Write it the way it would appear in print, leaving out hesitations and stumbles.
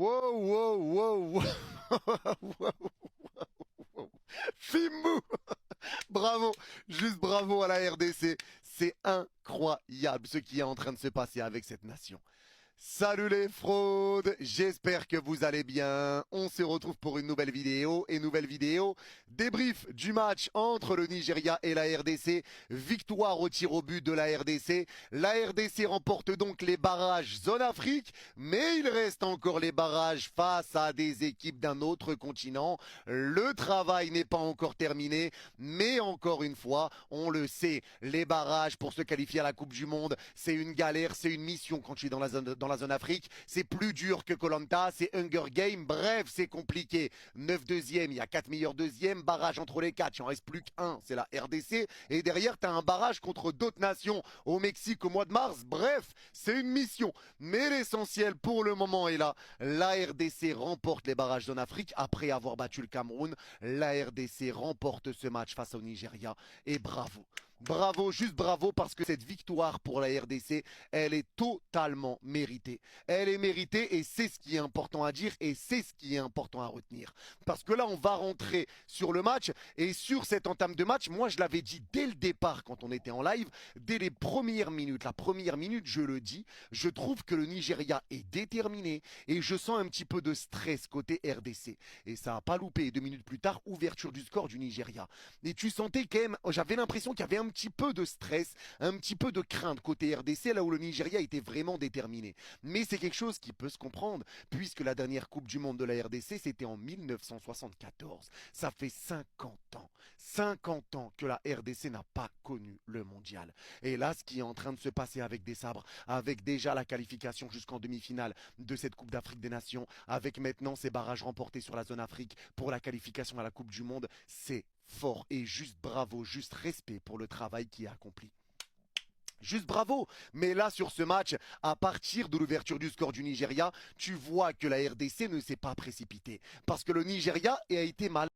Wow, wow, wow, wow, wow. Fimbu, bravo, juste bravo à la RDC. C'est incroyable ce qui est en train de se passer avec cette nation. Salut les fraudes, j'espère que vous allez bien. On se retrouve pour une nouvelle vidéo. Débrief du match entre le Nigeria et la RDC. Victoire au tir au but de la RDC. La RDC remporte donc les barrages zone Afrique, mais il reste encore les barrages face à des équipes d'un autre continent. Le travail n'est pas encore terminé, mais encore une fois, on le sait, les barrages pour se qualifier à la Coupe du Monde, c'est une galère, c'est une mission quand tu es dans la zone Afrique. C'est plus dur que koh c'est Hunger Game. Bref, c'est compliqué. 9 deuxièmes, il y a 4 meilleurs deuxièmes. Barrage entre les 4, il en reste plus qu'un, c'est la RDC. Et derrière, tu as un barrage contre d'autres nations au Mexique au mois de mars. Bref, c'est une mission. Mais l'essentiel pour le moment est là. La RDC remporte les barrages zone Afrique après avoir battu le Cameroun. La RDC remporte ce match face au Nigeria. Et bravo. Bravo, juste bravo, parce que cette victoire pour la RDC, elle est totalement méritée. Elle est méritée et c'est ce qui est important à dire et c'est ce qui est important à retenir. Parce que là, on va rentrer sur le match et sur cette entame de match, moi je l'avais dit dès le départ quand on était en live, dès les premières minutes, la première minute, je le dis, je trouve que le Nigeria est déterminé et je sens un petit peu de stress côté RDC. Et ça n'a pas loupé. 2 minutes plus tard, ouverture du score du Nigeria. Et tu sentais quand même, j'avais l'impression qu'il y avait un petit peu de stress, un petit peu de crainte côté RDC, là où le Nigeria était vraiment déterminé. Mais c'est quelque chose qui peut se comprendre, puisque la dernière Coupe du Monde de la RDC, c'était en 1974. Ça fait 50 ans que la RDC n'a pas connu le mondial. Et là, ce qui est en train de se passer avec des sabres, avec déjà la qualification jusqu'en demi-finale de cette Coupe d'Afrique des Nations, avec maintenant ces barrages remportés sur la zone Afrique pour la qualification à la Coupe du Monde, c'est fort et juste bravo, juste respect pour le travail qui est accompli. Juste bravo. Mais là, sur ce match, à partir de l'ouverture du score du Nigeria, tu vois que la RDC ne s'est pas précipitée. Parce que le Nigeria a été mal.